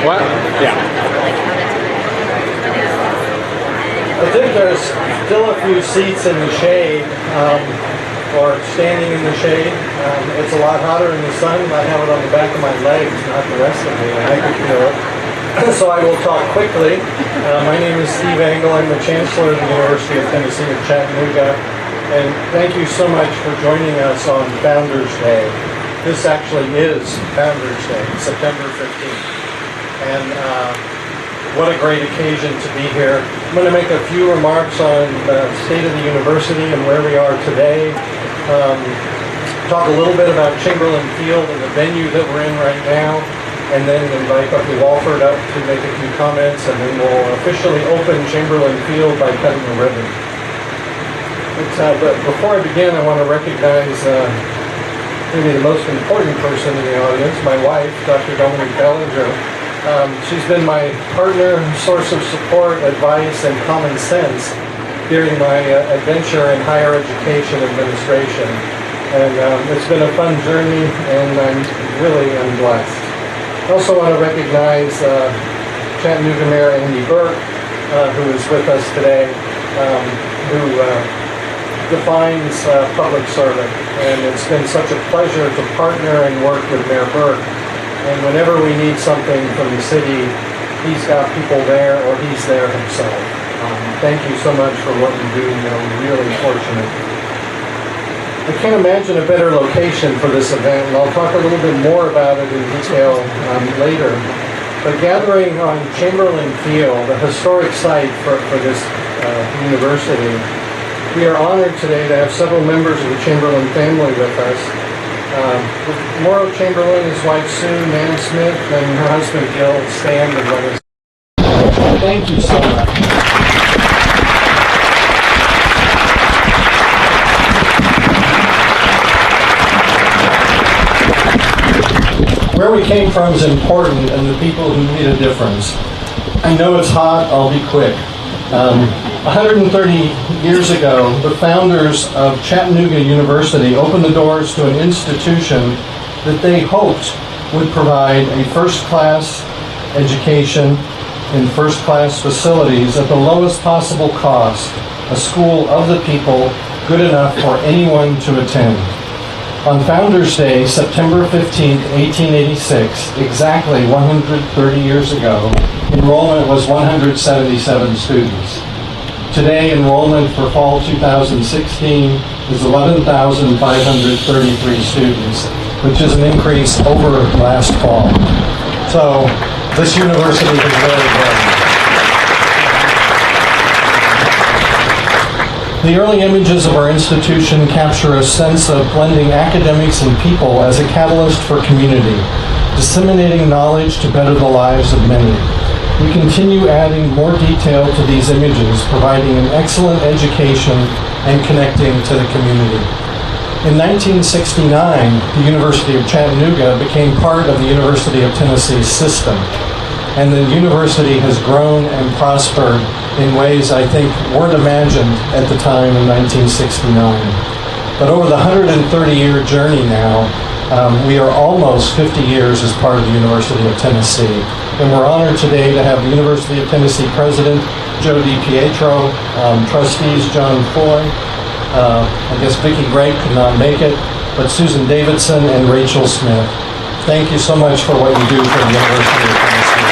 What? Yeah. I think there's still a few seats in the shade, or standing in the shade. It's a lot hotter in the sun. I have it on the back of my legs, not the rest of me, and I can feel it. So I will talk quickly. My name is Steve Angle. I'm the Chancellor of the University of Tennessee at Chattanooga. And thank you so much for joining us on Founders Day. This actually is Founders Day, September 15th. And what a great occasion to be here. I'm going to make a few remarks on the state of the university and where we are today. Talk a little bit about Chamberlain Field and the venue that we're in right now. And then invite Dr. Walford up to make a few comments, and then we'll officially open Chamberlain Field by cutting the ribbon. But before I begin, I want to recognize maybe the most important person in the audience, my wife, Dr. Bellinger. She's been my partner, source of support, advice, and common sense during my adventure in higher education administration. And it's been a fun journey, and I'm really blessed. I also want to recognize Chattanooga Mayor Andy Burke, who is with us today, who defines public servant. And it's been such a pleasure to partner and work with Mayor Burke. And whenever we need something from the city, he's got people there, or he's there himself. Thank you so much for what you do. We're really fortunate. I can't imagine a better location for this event, and I'll talk a little bit more about it in detail later. But gathering on Chamberlain Field, a historic site for this university, we are honored today to have several members of the Chamberlain family with us. Mauro Chamberlain, his wife Sue, Nana Smith, and her husband Gil stand and let us. Thank you so much. Where we came from is important, and the people who made a difference. I know it's hot, I'll be quick. 130 years ago, the founders of Chattanooga University opened the doors to an institution that they hoped would provide a first-class education in first-class facilities at the lowest possible cost, a school of the people good enough for anyone to attend. On Founders Day, September 15, 1886, exactly 130 years ago, enrollment was 177 students. Today, enrollment for fall 2016 is 11,533 students, which is an increase over last fall. So, this university is very good. The early images of our institution capture a sense of blending academics and people as a catalyst for community, disseminating knowledge to better the lives of many. We continue adding more detail to these images, providing an excellent education and connecting to the community. In 1969, the University of Chattanooga became part of the University of Tennessee system, and the university has grown and prospered in ways I think weren't imagined at the time in 1969. But over the 130-year journey now, we are almost 50 years as part of the University of Tennessee. And we're honored today to have the University of Tennessee President Joe DiPietro, trustees John Foy, I guess Vicki Gregg could not make it, but Susan Davidson and Rachel Smith. Thank you so much for what you do for the University of Tennessee.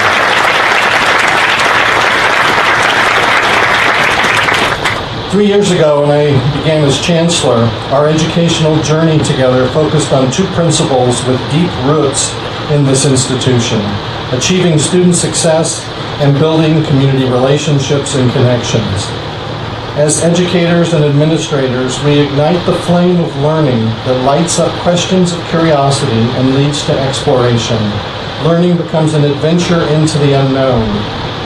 3 years ago, when I began as Chancellor, our educational journey together focused on two principles with deep roots in this institution: achieving student success and building community relationships and connections. As educators and administrators, we ignite the flame of learning that lights up questions of curiosity and leads to exploration. Learning becomes an adventure into the unknown,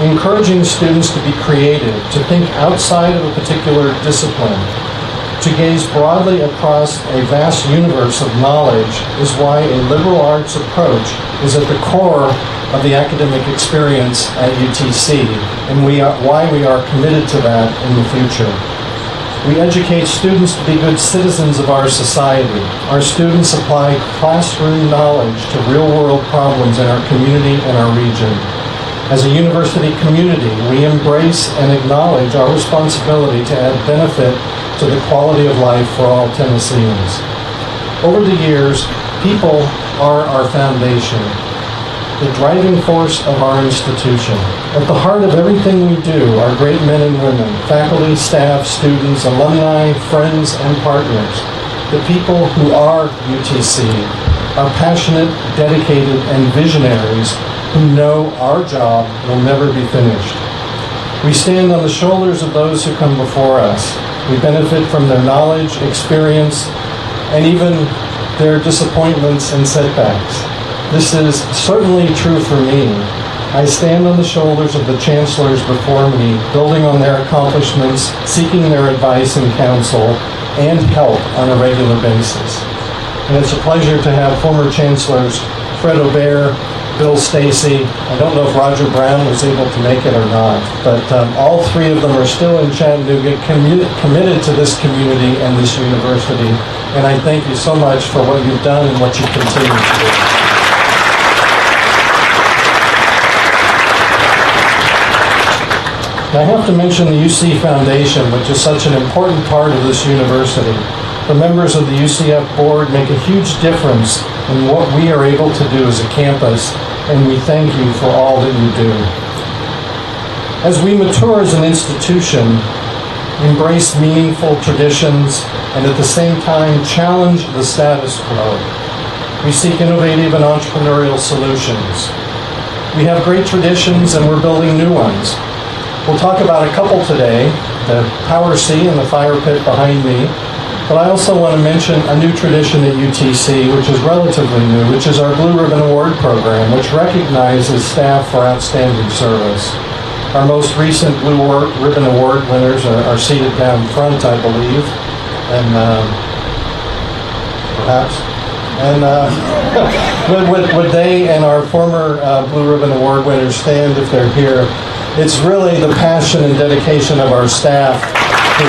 encouraging students to be creative, to think outside of a particular discipline. To gaze broadly across a vast universe of knowledge is why a liberal arts approach is at the core of the academic experience at UTC, and why we are committed to that in the future. We educate students to be good citizens of our society. Our students apply classroom knowledge to real-world problems in our community and our region. As a university community, we embrace and acknowledge our responsibility to add benefit to the quality of life for all Tennesseans. Over the years, people are our foundation, the driving force of our institution. At the heart of everything we do are great men and women, faculty, staff, students, alumni, friends, and partners. The people who are UTC are passionate, dedicated, and visionaries who know our job will never be finished. We stand on the shoulders of those who come before us. We benefit from their knowledge, experience, and even their disappointments and setbacks. This is certainly true for me. I stand on the shoulders of the chancellors before me, building on their accomplishments, seeking their advice and counsel, and help on a regular basis. And it's a pleasure to have former chancellors Fred Aubert, Bill Stacy. I don't know if Roger Brown was able to make it or not, but all three of them are still in Chattanooga, committed to this community and this university. And I thank you so much for what you've done and what you continue to do. I have to mention the UC Foundation, which is such an important part of this university. The members of the UCF board make a huge difference in what we are able to do as a campus, and we thank you for all that you do. As we mature as an institution, embrace meaningful traditions, and at the same time challenge the status quo, we seek innovative and entrepreneurial solutions. We have great traditions and we're building new ones. We'll talk about a couple today, the Power C and the fire pit behind me. But I also want to mention a new tradition at UTC, which is relatively new, which is our Blue Ribbon Award program, which recognizes staff for outstanding service. Our most recent Blue Ribbon Award winners are seated down front, I believe, and perhaps. And would they and our former Blue Ribbon Award winners stand if they're here? It's really the passion and dedication of our staff who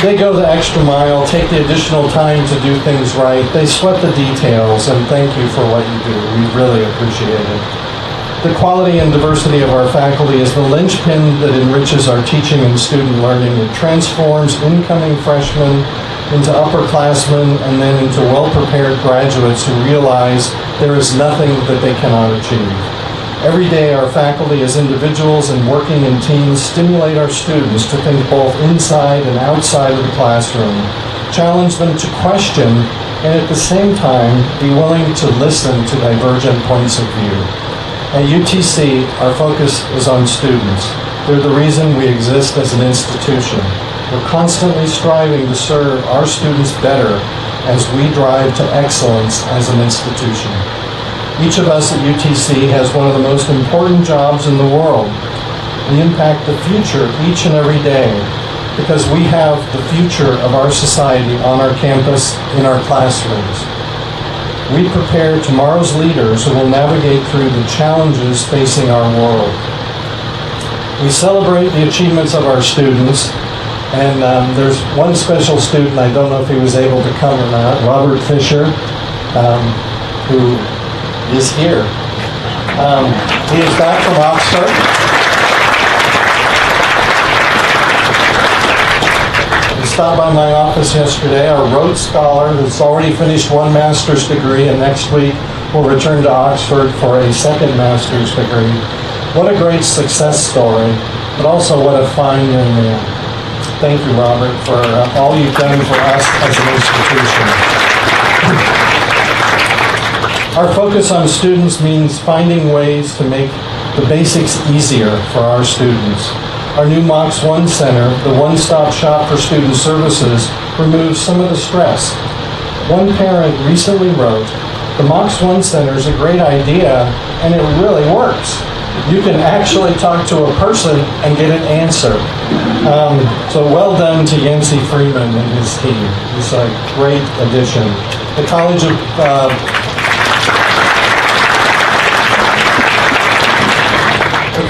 they go the extra mile, take the additional time to do things right. They sweat the details, and thank you for what you do. We really appreciate it. The quality and diversity of our faculty is the linchpin that enriches our teaching and student learning. It transforms incoming freshmen into upperclassmen and then into well-prepared graduates who realize there is nothing that they cannot achieve. Every day, our faculty as individuals and working in teams stimulate our students to think both inside and outside of the classroom, challenge them to question, and at the same time, be willing to listen to divergent points of view. At UTC, our focus is on students. They're the reason we exist as an institution. We're constantly striving to serve our students better as we drive to excellence as an institution. Each of us at UTC has one of the most important jobs in the world. We impact the future each and every day because we have the future of our society on our campus, in our classrooms. We prepare tomorrow's leaders who will navigate through the challenges facing our world. We celebrate the achievements of our students, and there's one special student, I don't know if he was able to come or not, Robert Fisher, who is here. He is back from Oxford. He stopped by my office yesterday, our Rhodes Scholar who's already finished one master's degree and next week will return to Oxford for a second master's degree. What a great success story, but also what a fine young man. Thank you, Robert, for all you've done for us as an institution. Our focus on students means finding ways to make the basics easier for our students. Our new Mox One Center, the one-stop shop for student services, removes some of the stress. One parent recently wrote, "The Mox One Center is a great idea, and it really works. You can actually talk to a person and get an answer." So well done to Yancey Freeman and his team. It's a great addition. The College of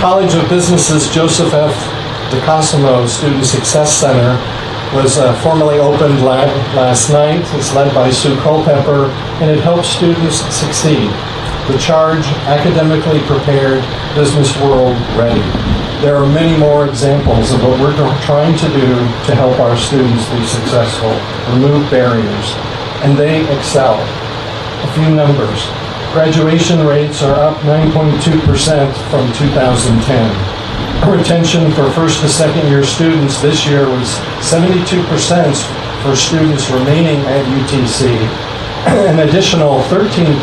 College of Business's Joseph F. DeCosimo Student Success Center was formally opened last night. It's led by Sue Culpepper, and it helps students succeed. The charge, academically prepared, business world ready. There are many more examples of what we're trying to do to help our students be successful, remove barriers, and they excel. A few numbers. Graduation rates are up 9.2% from 2010. Retention for first to second year students this year was 72% for students remaining at UTC. An additional 13%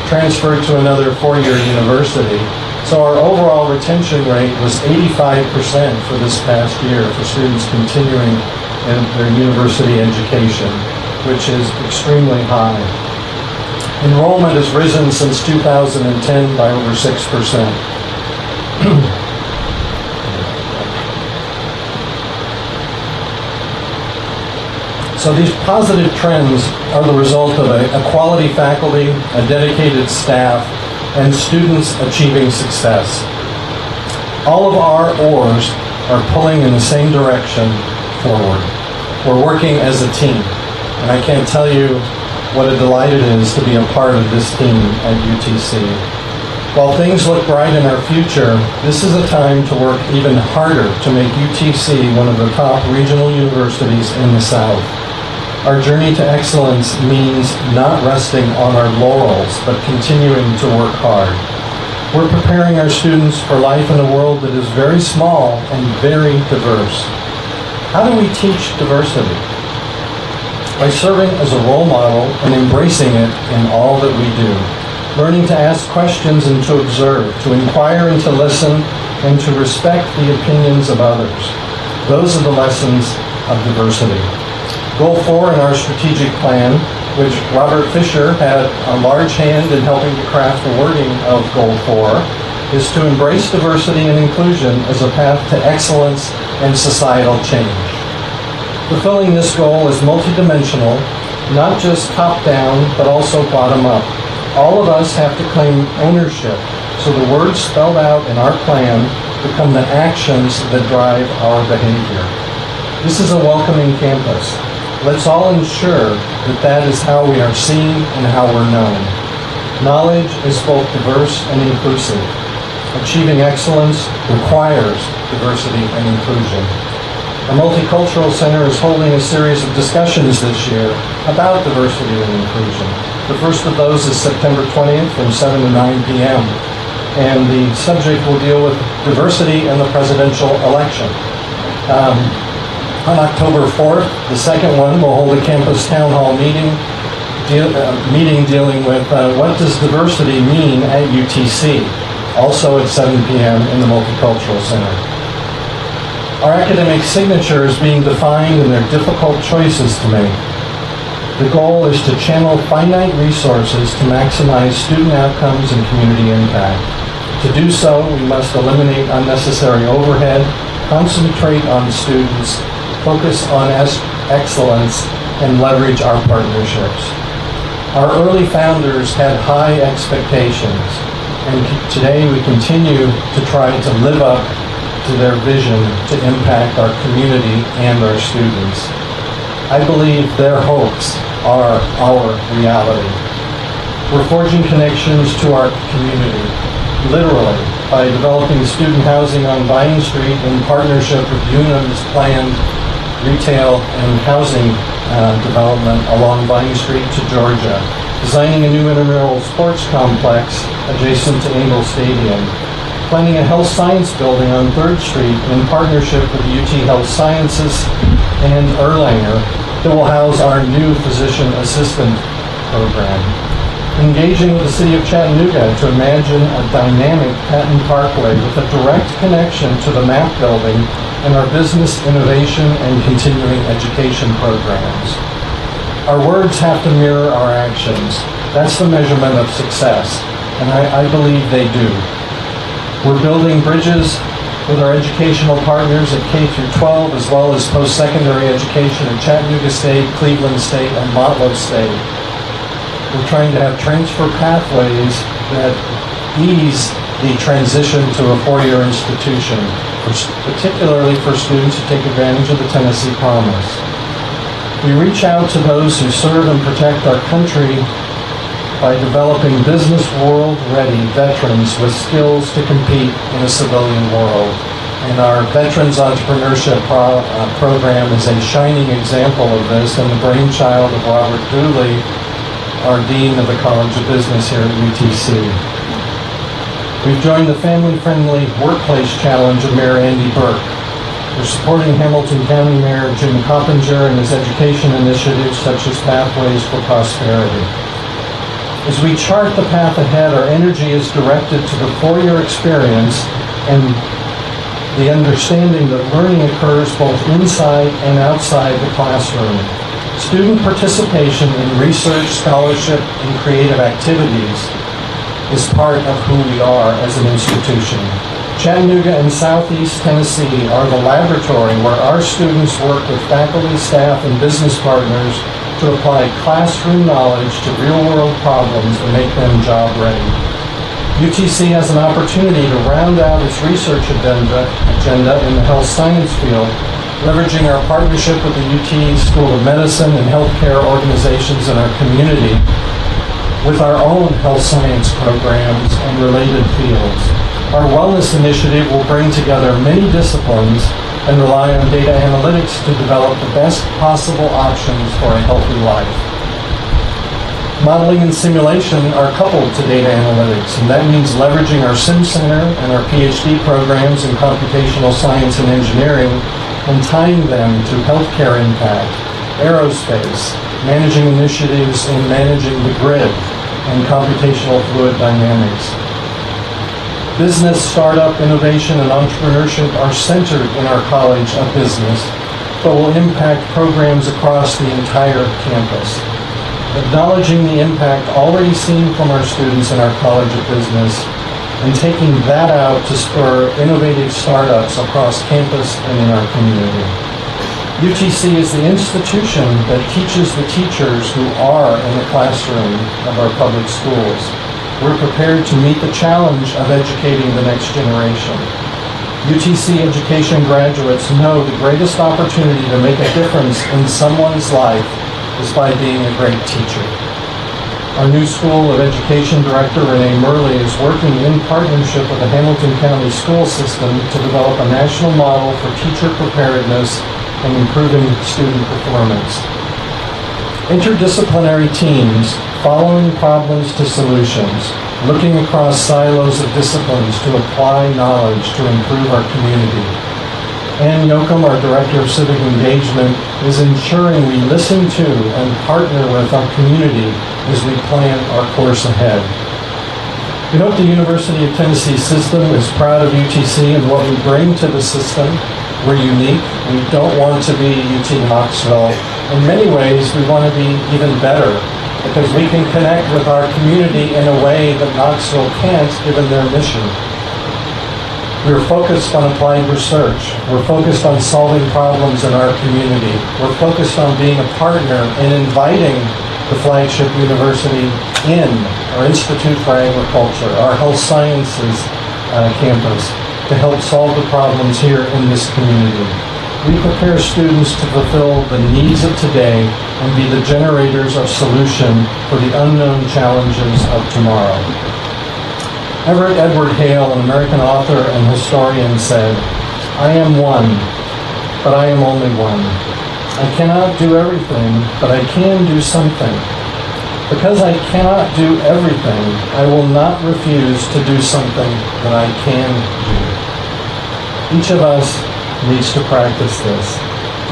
transferred to another four-year university. So our overall retention rate was 85% for this past year for students continuing in their university education, which is extremely high. Enrollment has risen since 2010 by over 6%. So these positive trends are the result of a quality faculty, a dedicated staff, and students achieving success. All of our oars are pulling in the same direction forward. We're working as a team, and I can't tell you what a delight it is to be a part of this team at UTC. While things look bright in our future, this is a time to work even harder to make UTC one of the top regional universities in the South. Our journey to excellence means not resting on our laurels, but continuing to work hard. We're preparing our students for life in a world that is very small and very diverse. How do we teach diversity? By serving as a role model and embracing it in all that we do. Learning to ask questions and to observe, to inquire and to listen, and to respect the opinions of others. Those are the lessons of diversity. Goal 4 in our strategic plan, which Robert Fisher had a large hand in helping to craft the wording of Goal 4, is to embrace diversity and inclusion as a path to excellence and societal change. Fulfilling this goal is multidimensional, not just top-down, but also bottom-up. All of us have to claim ownership, so the words spelled out in our plan become the actions that drive our behavior. This is a welcoming campus. Let's all ensure that that is how we are seen and how we're known. Knowledge is both diverse and inclusive. Achieving excellence requires diversity and inclusion. Our Multicultural Center is holding a series of discussions this year about diversity and inclusion. The first of those is September 20th from 7 to 9 p.m. And the subject will deal with diversity in the presidential election. On October 4th, the second one, will hold a campus town hall meeting dealing with what does diversity mean at UTC, also at 7 p.m. in the Multicultural Center. Our academic signature is being defined and there are difficult choices to make. The goal is to channel finite resources to maximize student outcomes and community impact. To do so, we must eliminate unnecessary overhead, concentrate on students, focus on excellence, and leverage our partnerships. Our early founders had high expectations, and today we continue to try to live up to their vision to impact our community and our students. I believe their hopes are our reality. We're forging connections to our community, literally, by developing student housing on Vine Street in partnership with UNAM's planned retail and housing development along Vine Street to Georgia, designing a new intramural sports complex adjacent to Angle Stadium, planning a health science building on 3rd Street in partnership with UT Health Sciences and Erlanger that will house our new physician assistant program. Engaging with the City of Chattanooga to imagine a dynamic Patton Parkway with a direct connection to the MAP building and our business innovation and continuing education programs. Our words have to mirror our actions. That's the measurement of success, and I believe they do. We're building bridges with our educational partners at K through 12 as well as post-secondary education at Chattanooga State, Cleveland State, and Motlow State. We're trying to have transfer pathways that ease the transition to a four-year institution, particularly for students who take advantage of the Tennessee Promise. We reach out to those who serve and protect our country by developing business world-ready veterans with skills to compete in a civilian world. And our Veterans Entrepreneurship program is a shining example of this, and the brainchild of Robert Dooley, our Dean of the College of Business here at UTC. We've joined the family-friendly workplace challenge of Mayor Andy Burke. We're supporting Hamilton County Mayor Jim Coppinger and his education initiatives such as Pathways for Prosperity. As we chart the path ahead, our energy is directed to the four-year experience and the understanding that learning occurs both inside and outside the classroom. Student participation in research, scholarship, and creative activities is part of who we are as an institution. Chattanooga and Southeast Tennessee are the laboratory where our students work with faculty, staff, and business partners to apply classroom knowledge to real-world problems and make them job-ready. UTC has an opportunity to round out its research agenda in the health science field, leveraging our partnership with the UT School of Medicine and healthcare organizations in our community with our own health science programs and related fields. Our wellness initiative will bring together many disciplines and rely on data analytics to develop the best possible options for a healthy life. Modeling and simulation are coupled to data analytics, and that means leveraging our Sim Center and our PhD programs in computational science and engineering and tying them to healthcare impact, aerospace, managing initiatives in managing the grid, and computational fluid dynamics. Business, startup, innovation, and entrepreneurship are centered in our College of Business, but will impact programs across the entire campus. Acknowledging the impact already seen from our students in our College of Business and taking that out to spur innovative startups across campus and in our community. UTC is the institution that teaches the teachers who are in the classroom of our public schools. We're prepared to meet the challenge of educating the next generation. UTC education graduates know the greatest opportunity to make a difference in someone's life is by being a great teacher. Our new School of Education Director, Renee Murley, is working in partnership with the Hamilton County School System to develop a national model for teacher preparedness and improving student performance. Interdisciplinary teams, following problems to solutions, looking across silos of disciplines to apply knowledge to improve our community. Ann Yoakum, our Director of Civic Engagement, is ensuring we listen to and partner with our community as we plan our course ahead. We hope the University of Tennessee system is proud of UTC and what we bring to the system. We're unique. We don't want to be UT Knoxville. In many ways, we want to be even better because we can connect with our community in a way that Knoxville can't given their mission. We're focused on applied research. We're focused on solving problems in our community. We're focused on being a partner and inviting the flagship university in our Institute for Agriculture, our health sciences campus, to help solve the problems here in this community. We prepare students to fulfill the needs of today and be the generators of solution for the unknown challenges of tomorrow. Everett Edward Hale, an American author and historian, said, "I am one, but I am only one. I cannot do everything, but I can do something. Because I cannot do everything, I will not refuse to do something that I can do." Each of us needs to practice this.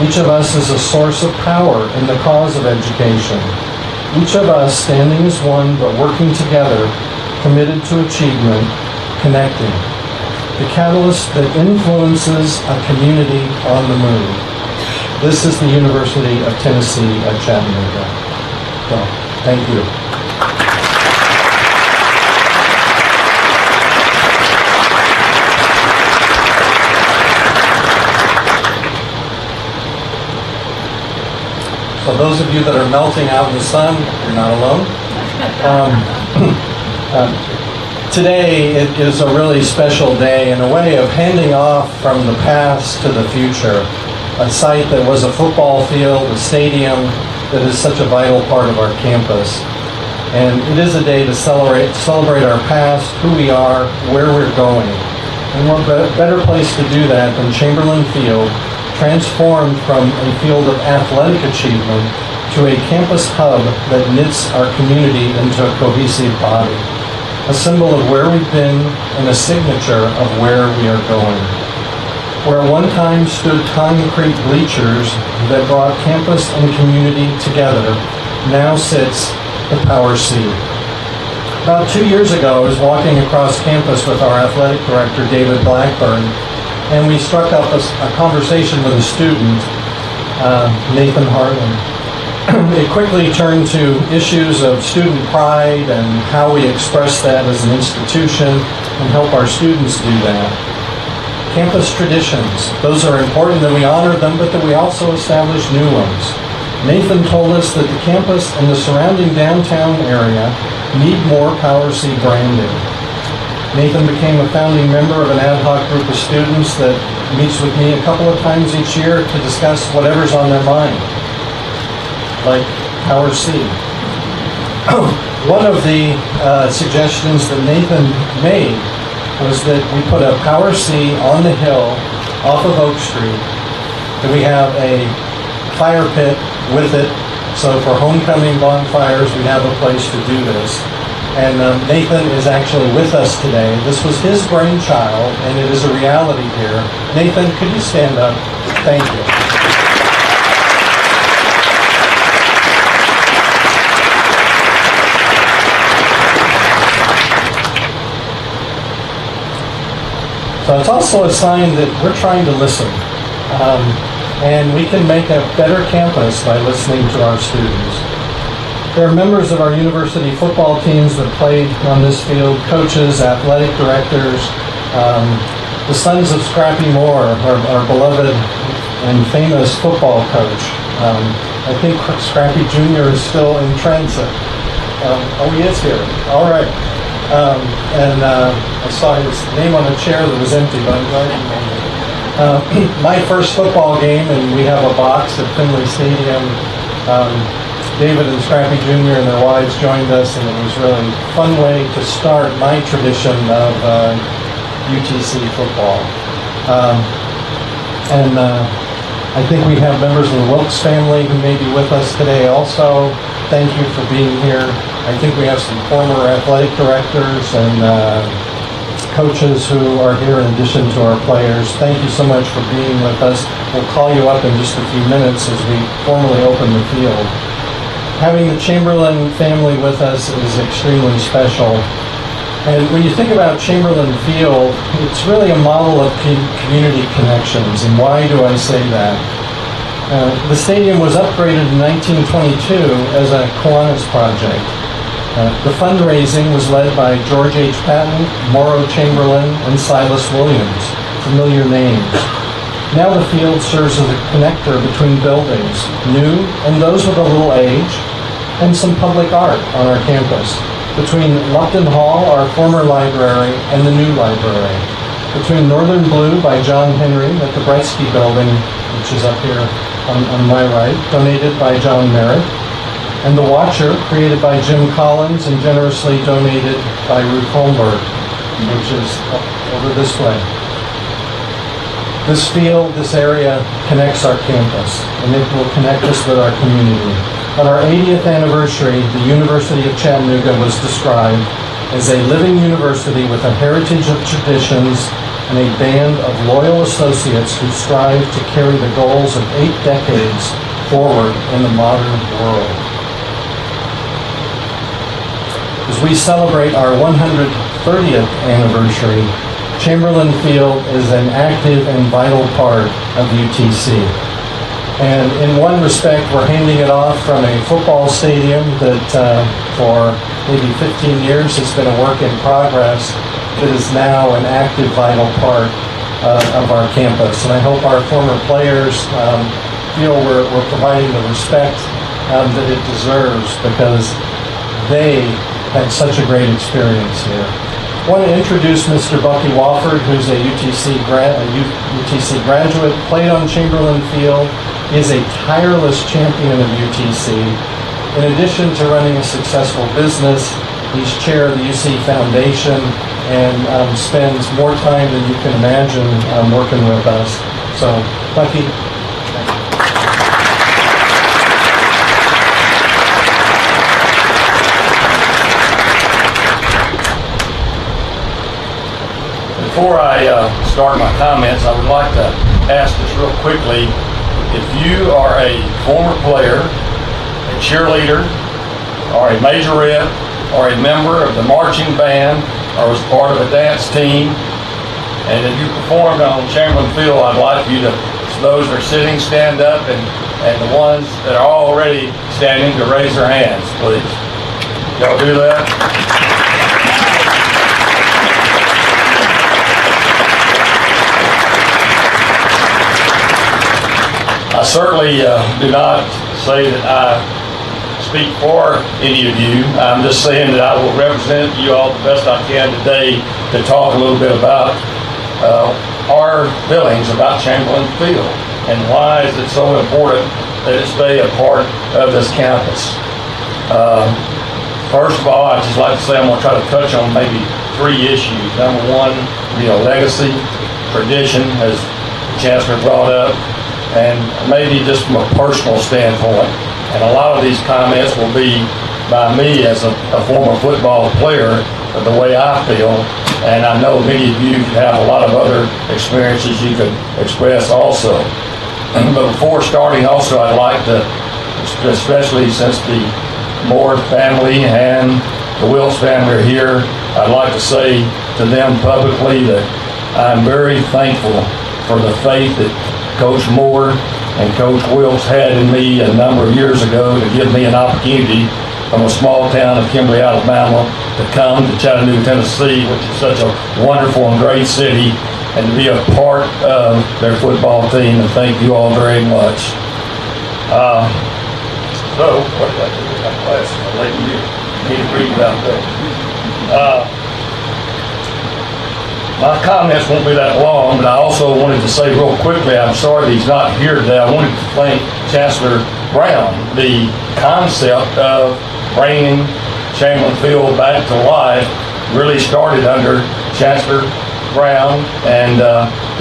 Each of us is a source of power in the cause of education. Each of us standing as one but working together, committed to achievement, connecting. The catalyst that influences a community on the move. This is the University of Tennessee at Chattanooga. So, thank you. So those of you that are melting out in the sun, you're not alone. Today, it is a really special day and a way of handing off from the past to the future. A site that was a football field, a stadium that is such a vital part of our campus. And it is a day to celebrate our past, who we are, where we're going. And what better place to do that than Chamberlain Field, transformed from a field of athletic achievement to a campus hub that knits our community into a cohesive body. A symbol of where we've been and a signature of where we are going. Where one time stood concrete bleachers that brought campus and community together, now sits the Power C. About 2 years ago, I was walking across campus with our athletic director, David Blackburn, and we struck up a conversation with a student, Nathan Harlan. It quickly turned to issues of student pride and how we express that as an institution and help our students do that. Campus traditions, those are important that we honor them, but that we also establish new ones. Nathan told us that the campus and the surrounding downtown area need more Power C branding. Nathan became a founding member of an ad hoc group of students that meets with me a couple of times each year to discuss whatever's on their mind, like Power C. One of the suggestions that Nathan made was that we put a Power C on the hill off of Oak Street, that we have a fire pit with it, so for homecoming bonfires we have a place to do this. And Nathan is actually with us today. This was his brainchild, and it is a reality here. Nathan, could you stand up? Thank you. So it's also a sign that we're trying to listen. And we can make a better campus by listening to our students. There are members of our university football teams that played on this field, coaches, athletic directors, the sons of Scrappy Moore, our beloved and famous football coach. I think Scrappy Jr. is still in transit. Oh, he is here. All right. I saw his name on a chair that was empty, but I'm glad he made it. My first football game, and we have a box at Finley Stadium. David and Scrappy Jr. and their wives joined us, and it was really a fun way to start my tradition of UTC football. I think we have members of the Wilkes family who may be with us today also. Thank you for being here. I think we have some former athletic directors and coaches who are here in addition to our players. Thank you so much for being with us. We'll call you up in just a few minutes as we formally open the field. Having the Chamberlain family with us is extremely special. And when you think about Chamberlain Field, it's really a model of community connections. And why do I say that? The stadium was upgraded in 1922 as a Kiwanis project. The fundraising was led by George H. Patton, Morrow Chamberlain, and Silas Williams, familiar names. Now the field serves as a connector between buildings, new and those with a little age, and some public art on our campus. Between Lupton Hall, our former library, and the new library. Between Northern Blue by John Henry at the Bretsky Building, which is up here on my right, donated by John Merritt, and The Watcher, created by Jim Collins and generously donated by Ruth Holmberg, which is over this way. This field, this area, connects our campus, and it will connect us with our community. On our 80th anniversary, the University of Chattanooga was described as a living university with a heritage of traditions and a band of loyal associates who strive to carry the goals of 8 decades forward in the modern world. As we celebrate our 130th anniversary, Chamberlain Field is an active and vital part of UTC. And in one respect, we're handing it off from a football stadium that for maybe 15 years has been a work in progress, that is now an active, vital part of our campus. And I hope our former players feel we're providing the respect that it deserves, because they had such a great experience here. I want to introduce Mr. Bucky Wofford, who's a UTC graduate, played on Chamberlain Field. He is a tireless champion of UTC. In addition to running a successful business, he's chair of the UC Foundation and spends more time than you can imagine working with us. So, Bucky. Before I start my comments, I would like to ask just real quickly, if you are a former player, a cheerleader, or a majorette, or a member of the marching band, or was part of a dance team, and if you performed on Chamberlain Field, I'd like you to, those that are sitting, stand up, and the ones that are already standing to raise their hands, please. Y'all do that? I certainly do not say that I speak for any of you. I'm just saying that I will represent you all the best I can today to talk a little bit about our feelings about Chamberlain Field and why is it so important that it stay a part of this campus. First of all, I'd just like to say I'm going to try to touch on maybe 3 issues. Number one, legacy, tradition, as the Chancellor brought up, and maybe just from a personal standpoint. And a lot of these comments will be by me as a former football player, the way I feel. And I know many of you have a lot of other experiences you could express also. But before starting also, I'd like to, especially since the Moore family and the Wills family are here, I'd like to say to them publicly that I'm very thankful for the faith that Coach Moore and Coach Wilkes had in me a number of years ago to give me an opportunity from a small town of Kimberly, Alabama, to come to Chattanooga, Tennessee, which is such a wonderful and great city, and to be a part of their football team. And thank you all very much. So, what did I do with my glasses? I'll let you need to read about that. My comments won't be that long, but I also wanted to say real quickly, I'm sorry that he's not here today. I wanted to thank Chancellor Brown. The concept of bringing Chamberlain Field back to life really started under Chancellor Brown, and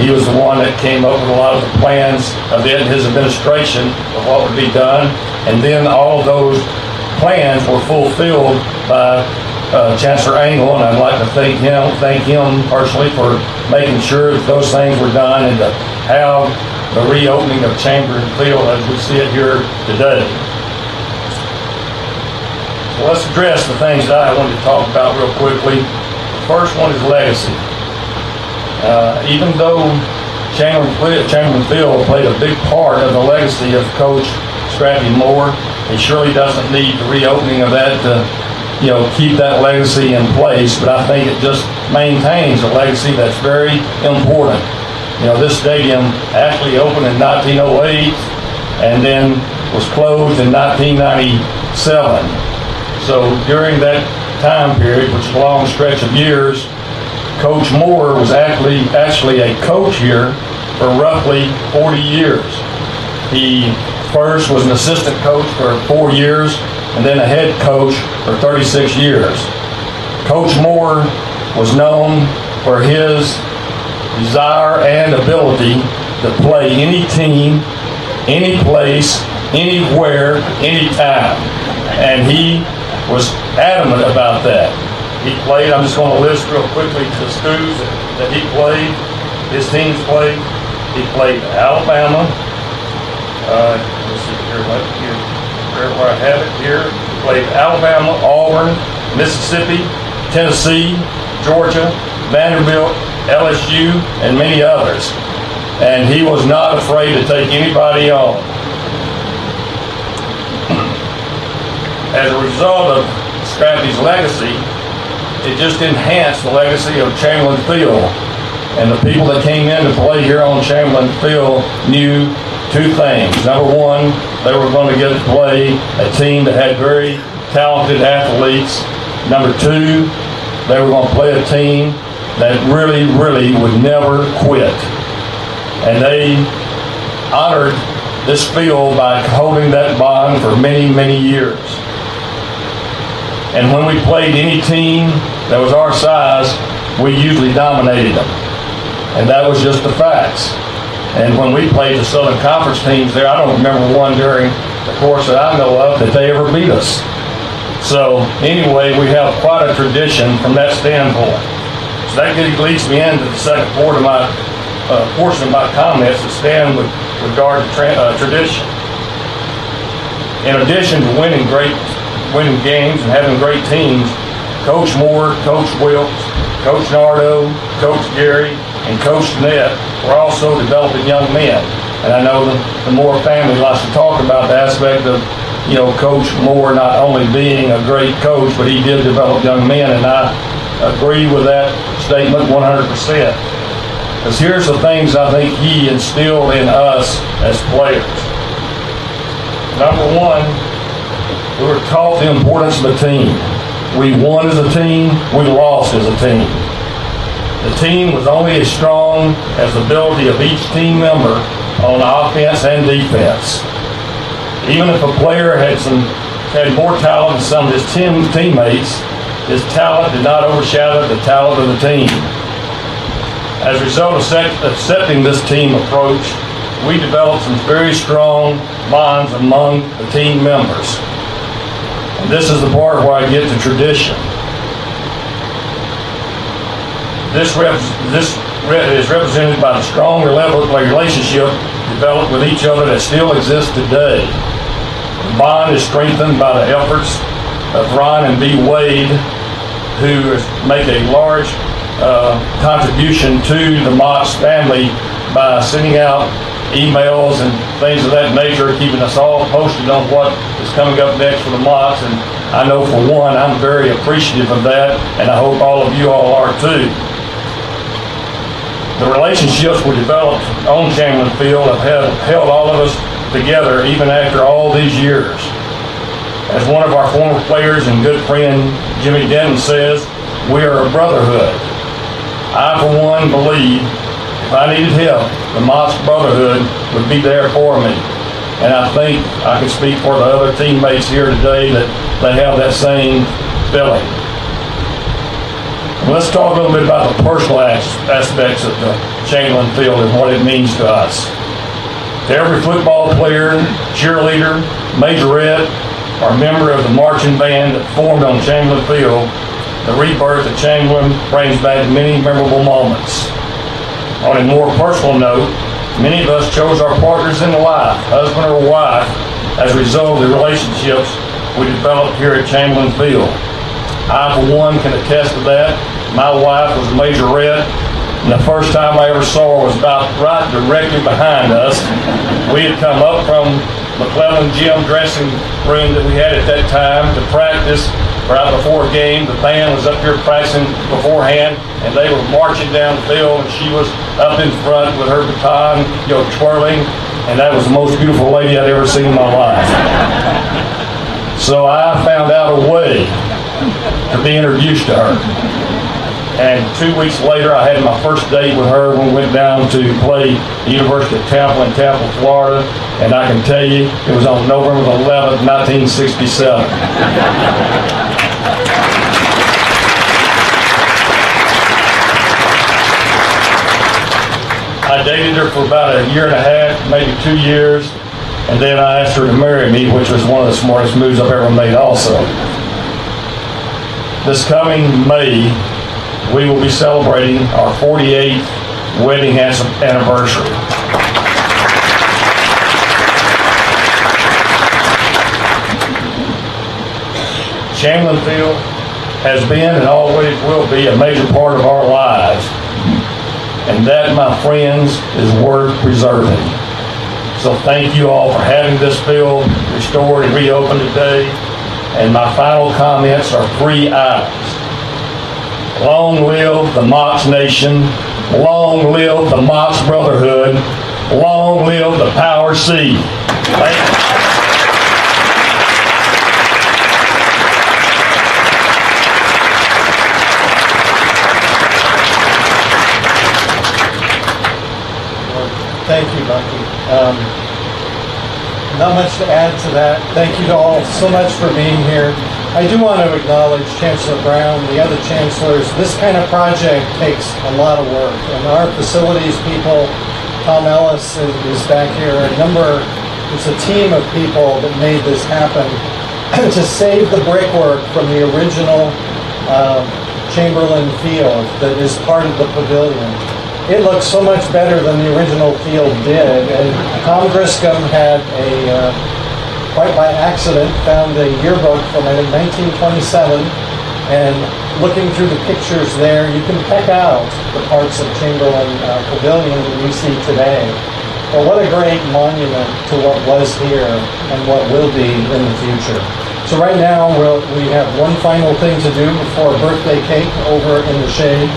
he was the one that came up with a lot of the plans of his administration of what would be done, and then all of those plans were fulfilled by Chancellor Angle, and I'd like to thank him personally for making sure that those things were done and to have the reopening of Chamberlain Field as we see it here today. So let's address the things that I wanted to talk about real quickly. The first one is legacy. Even though Chamberlain Field played a big part of the legacy of Coach Scrappy Moore, he surely doesn't need the reopening of that to keep that legacy in place, but I think it just maintains a legacy that's very important. This stadium actually opened in 1908 and then was closed in 1997. So during that time period, which is a long stretch of years, Coach Moore was actually a coach here for roughly 40 years. He first was an assistant coach for 4 years, and then a head coach for 36 years. Coach Moore was known for his desire and ability to play any team, any place, anywhere, anytime. And he was adamant about that. He played, I'm just going to list real quickly the schools that he played, his teams played. He played Alabama, let's see here, where I have it here. He played Alabama, Auburn, Mississippi, Tennessee, Georgia, Vanderbilt, LSU, and many others. And he was not afraid to take anybody on. As a result of Scrappy's legacy, it just enhanced the legacy of Chamberlain Field. And the people that came in to play here on Chamberlain Field knew 2 things. Number one, they were going to get to play a team that had very talented athletes. Number 2, they were going to play a team that really, really would never quit. And they honored this field by holding that bond for many, many years. And when we played any team that was our size, we usually dominated them. And that was just the facts. And when we played the Southern Conference teams there, I don't remember one during the course that I know of that they ever beat us. So anyway, we have quite a tradition from that standpoint. So that leads me into the second part of my portion of my comments that stand with regard to tradition. In addition to winning games and having great teams, Coach Moore, Coach Wilkes, Coach Nardo, Coach Gary, and Coach Net were also developing young men. And I know the Moore family likes to talk about the aspect of, Coach Moore not only being a great coach, but he did develop young men, and I agree with that statement 100%. Because here's the things I think he instilled in us as players. Number one, we were taught the importance of a team. We won as a team, we lost as a team. The team was only as strong as the ability of each team member on offense and defense. Even if a player had more talent than some of his teammates, his talent did not overshadow the talent of the team. As a result of accepting this team approach, we developed some very strong bonds among the team members. And this is the part where I get to tradition. This is represented by the strong relationship developed with each other that still exists today. The bond is strengthened by the efforts of Ron and B. Wade, who make a large contribution to the Mott's family by sending out emails and things of that nature, keeping us all posted on what is coming up next for the Mott's. And I know for one, I'm very appreciative of that, and I hope all of you all are too. The relationships we developed on Chamberlain Field have held all of us together even after all these years. As one of our former players and good friend Jimmy Denton says, we are a brotherhood. I, for one, believe if I needed help, the Mott's brotherhood would be there for me. And I think I can speak for the other teammates here today that they have that same feeling. Let's talk a little bit about the personal aspects of the Chamberlain Field and what it means to us. To every football player, cheerleader, majorette, or member of the marching band that formed on Chamberlain Field, the rebirth of Chamberlain brings back many memorable moments. On a more personal note, many of us chose our partners in life, husband or wife, as a result of the relationships we developed here at Chamberlain Field. I, for one, can attest to that. My wife was a majorette, and the first time I ever saw her was about right directly behind us. We had come up from McClellan Gym dressing room that we had at that time to practice right before a game. The band was up here practicing beforehand, and they were marching down the field, and she was up in front with her baton, twirling, and that was the most beautiful lady I'd ever seen in my life. So I found out a way to be introduced to her. And 2 weeks later, I had my first date with her when we went down to play the University of Tampa in Tampa, Florida. And I can tell you, it was on November 11th, 1967. I dated her for about a year and a half, maybe 2 years. And then I asked her to marry me, which was one of the smartest moves I've ever made also. This coming May, we will be celebrating our 48th wedding anniversary. Chamberlain Field has been and always will be a major part of our lives. And that, my friends, is worth preserving. So thank you all for having this field restored and reopened today. And my final comments are 3 I's. Long live the Mott's Nation. Long live the Mott's Brotherhood. Long live the Power C. Thank you. Bucky. Not much to add to that. Thank you all so much for being here. I do want to acknowledge Chancellor Brown, the other chancellors. This kind of project takes a lot of work, and our facilities people, Tom Ellis is back here. It's a team of people that made this happen to save the brickwork from the original Chamberlain Field that is part of the pavilion. It looks so much better than the original field did, and Tom Griscom had quite by accident, found a yearbook from, I think, 1927, and looking through the pictures there, you can pick out the parts of Chamberlain Pavilion that we see today. Well, what a great monument to what was here and what will be in the future. So right now, we have one final thing to do before birthday cake over in the shade,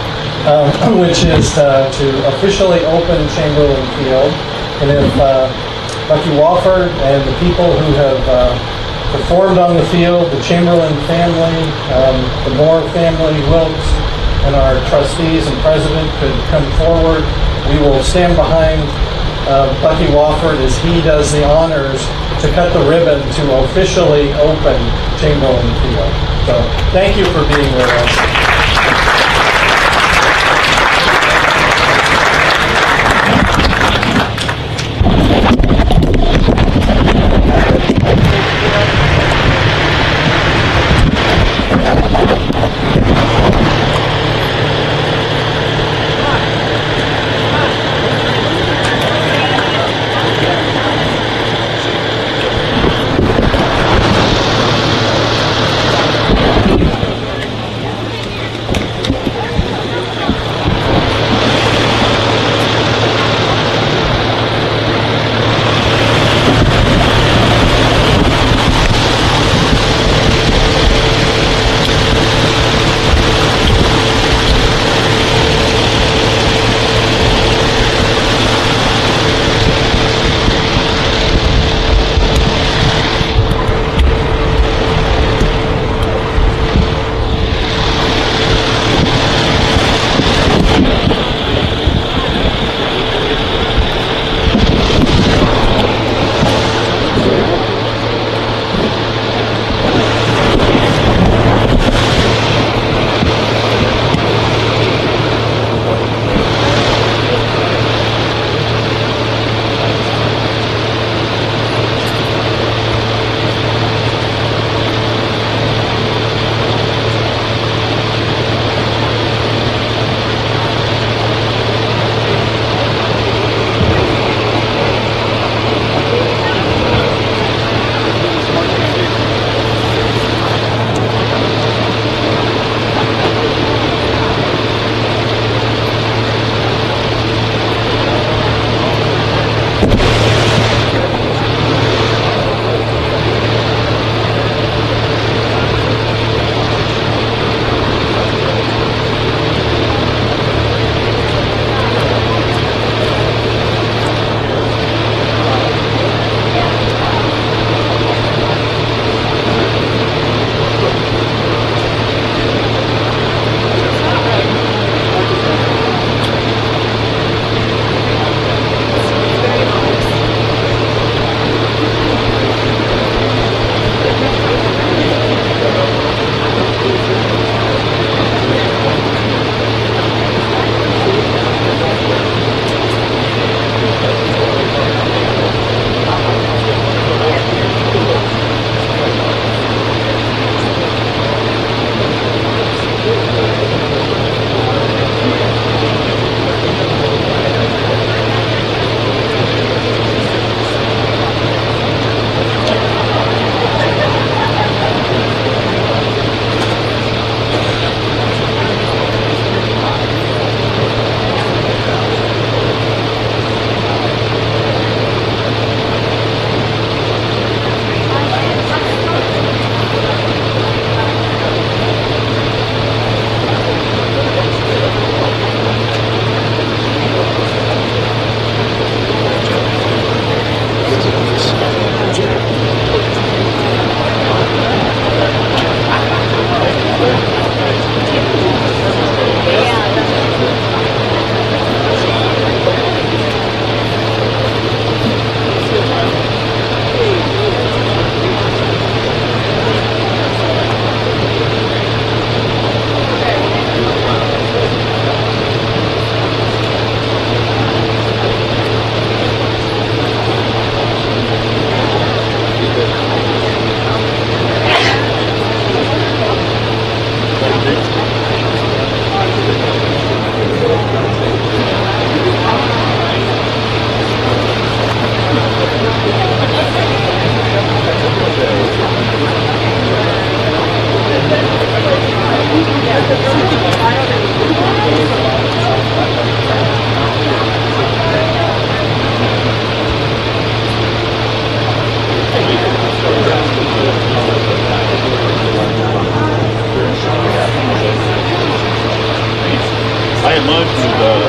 which is to officially open Chamberlain Field. And if Bucky Wofford and the people who have performed on the field, the Chamberlain family, the Moore family, Wilkes, and our trustees and president could come forward, we will stand behind Bucky Wofford as he does the honors to cut the ribbon to officially open Chamberlain Field. So thank you for being with us.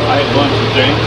I had lunch with James.